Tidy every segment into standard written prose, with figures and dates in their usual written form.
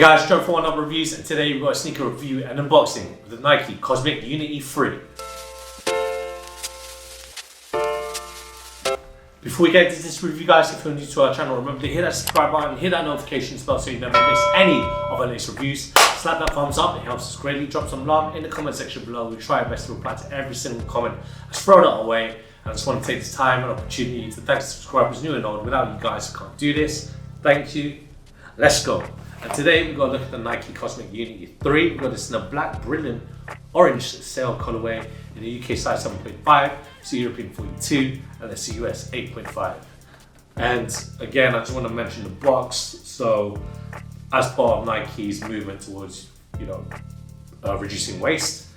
guys, Gerald for Oneupreviewz, and today we've got a sneaker review and unboxing of the Nike Cosmic Unity 3. Before we get into this review, guys, if you're new to our channel, remember to hit that subscribe button, hit that notification bell so you never miss any of our latest reviews. Slap that thumbs up, it helps us greatly. Drop some love in the comment section below. We try our best to reply to every single comment. Let's throw that away. I just want to take this time and opportunity to thank the subscribers new and old. Without you guys, I can't do this. Thank you. Let's go. And today we've got to look at the Nike Cosmic Unity 3. We've got this in a black, brilliant, orange sail colorway in the UK size 7.5, so European 42, and that's the US 8.5. And again, I just want to mention the box. So as part of Nike's movement towards, reducing waste,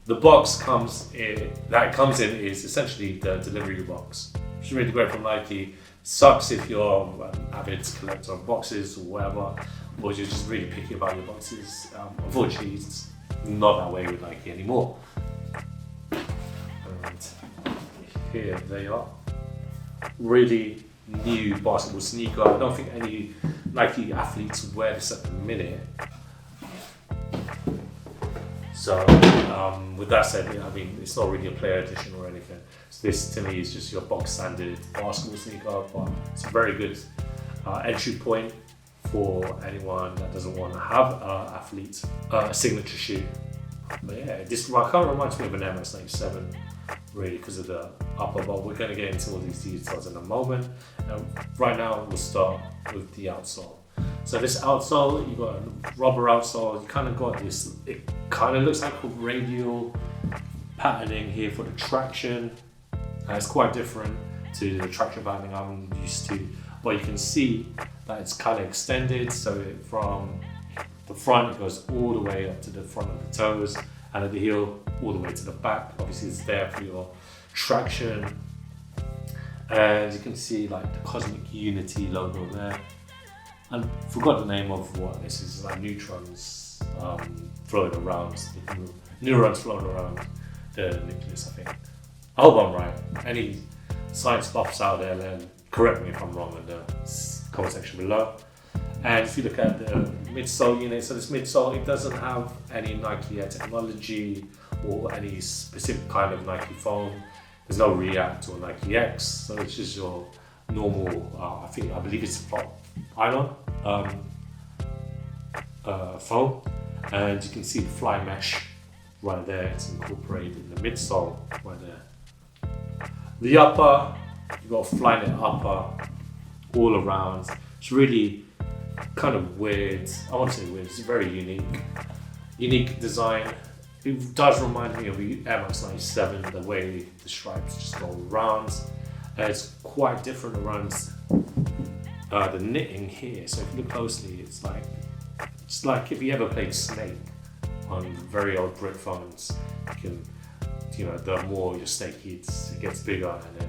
the box comes in is essentially the delivery box, which is really great from Nike. Sucks if you're an avid collector of boxes or whatever, or you're just really picky about your boxes. Unfortunately, it's not that way with Nike anymore. And here they are. Really new basketball sneaker. I don't think any Nike athletes wear this at the minute. So with that said, it's not really a player edition or anything. So this to me is just your box standard basketball sneaker, but it's a very good entry point for anyone that doesn't want to have a signature shoe. But yeah, this kind of reminds me of an MS97, really, because of the upper, but we're going to get into all these details in a moment. Right now, we'll start with the outsole. So this outsole, you got a rubber outsole. You kind of got this. It kind of looks like a radial patterning here for the traction. It's quite different to the traction patterning I'm used to, but you can see that it's kind of extended. So from the front, it goes all the way up to the front of the toes, and at the heel, all the way to the back. Obviously, it's there for your traction, and you can see like the Cosmic Unity logo there. And forgot the name of what this is, like neutrons floating around, neurons floating around the nucleus, I think. I hope I'm right. Any science buffs out there, then correct me if I'm wrong in the comment section below. And if you look at the midsole unit, so this midsole, it doesn't have any Nike Air technology or any specific kind of Nike foam. There's no React or Nike X, so it's just your normal, I believe it's nylon foam, and you can see the fly mesh right there. It's incorporated in the midsole right there. The upper, you've got a fly net upper all around. It's really kind of weird. I won't say weird, it's very unique design. It does remind me of the Air Max 97, the way the stripes just go around. It's quite different around the knitting here. So if you look closely, it's like if you ever played Snake on very old brick phones, you can, the more your snake eats, it gets bigger, and then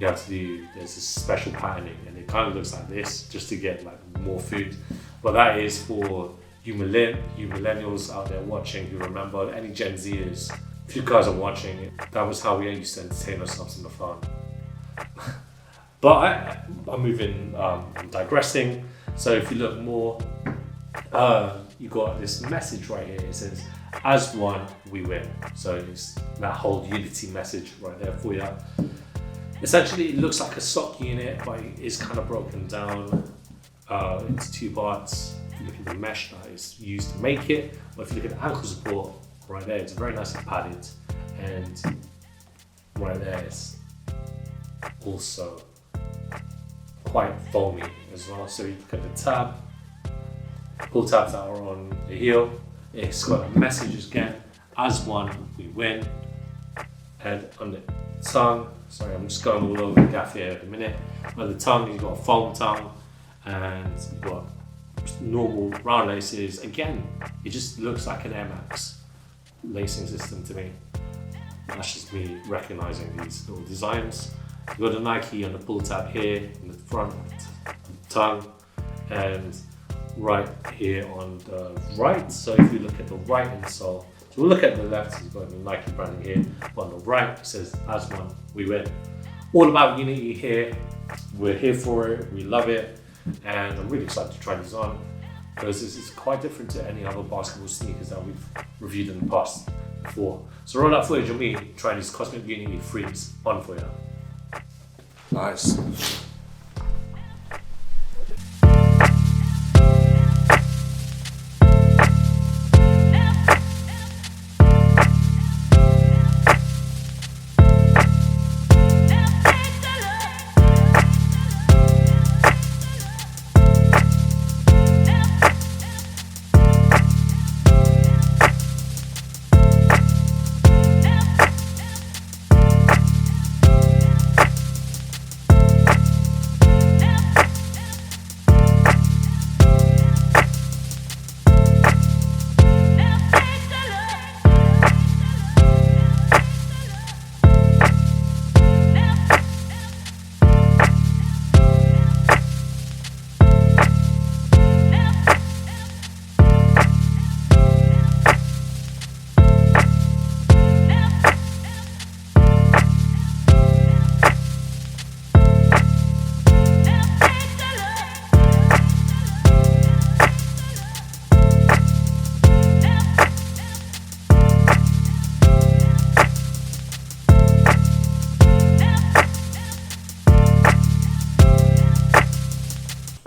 you have to there's this special patterning, and it kind of looks like this just to get like more food. But that is for you millennials out there watching who remember, any Gen Zers, if you guys are watching, that was how we used to entertain ourselves in the phone. But I'm digressing. So if you look more, you got this message right here. It says, "As one, we win." So it's that whole unity message right there for you. Essentially, it looks like a sock unit, but it is kind of broken down into two parts. If you look at the mesh that is used to make it, but if you look at the ankle support right there, it's very nicely padded, and right there it's also quite foamy as well. So you look at the pull tabs that are on the heel. It's got a message again, "As one, we win." And on the tongue, sorry, I'm just going all over the gaff here at the minute. On the tongue, you've got a foam tongue, and you've got normal round laces. Again, it just looks like an Air Max lacing system to me. That's just me recognizing these little designs. You've got the Nike on the pull tab here in the front tongue, and right here on the right. So if you look at the right insole, so we'll look at the left, you've got the Nike branding here, but on the right it says, "As one, we win." All about unity here. We're here for it, we love it, and I'm really excited to try these on. because this is quite different to any other basketball sneakers that we've reviewed in the past before. So roll that footage of me trying these Cosmic Unity Freaks on for you. Nice.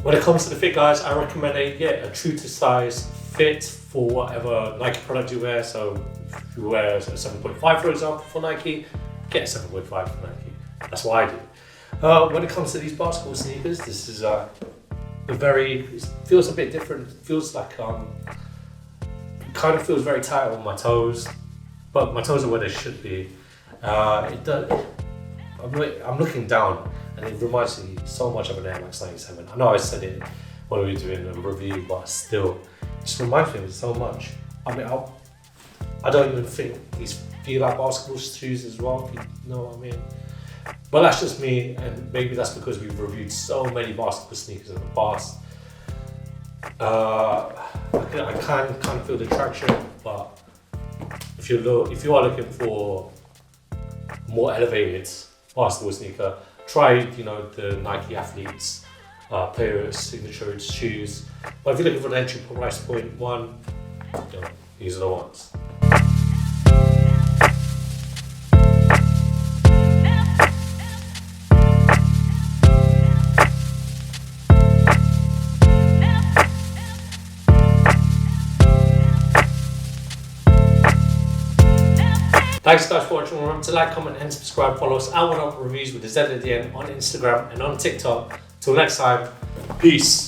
When it comes to the fit, guys, I recommend a true to size fit for whatever Nike product you wear. So if you wear a 7.5, for example, for Nike, get a 7.5 for Nike. That's what I do. When it comes to these basketball sneakers, this is it feels a bit different. It feels like it kind of feels very tight on my toes, but my toes are where they should be. I'm looking down, and it reminds me so much of an Air Max 97. I know I said it when we were doing a review, but still, it just reminds me of it so much. I mean, I don't even think these feel like basketball shoes as well, if you know what I mean. But that's just me, and maybe that's because we've reviewed so many basketball sneakers in the past. I can kind of feel the traction, but if you are looking for a more elevated basketball sneaker, try the Nike Athletes player signature shoes. But if you're looking for an entry price point one, these are the ones. Thanks guys for watching. Remember to like, comment and subscribe. Follow us at Oneupreviewz with the Z at the end on Instagram and on TikTok. Till next time, peace.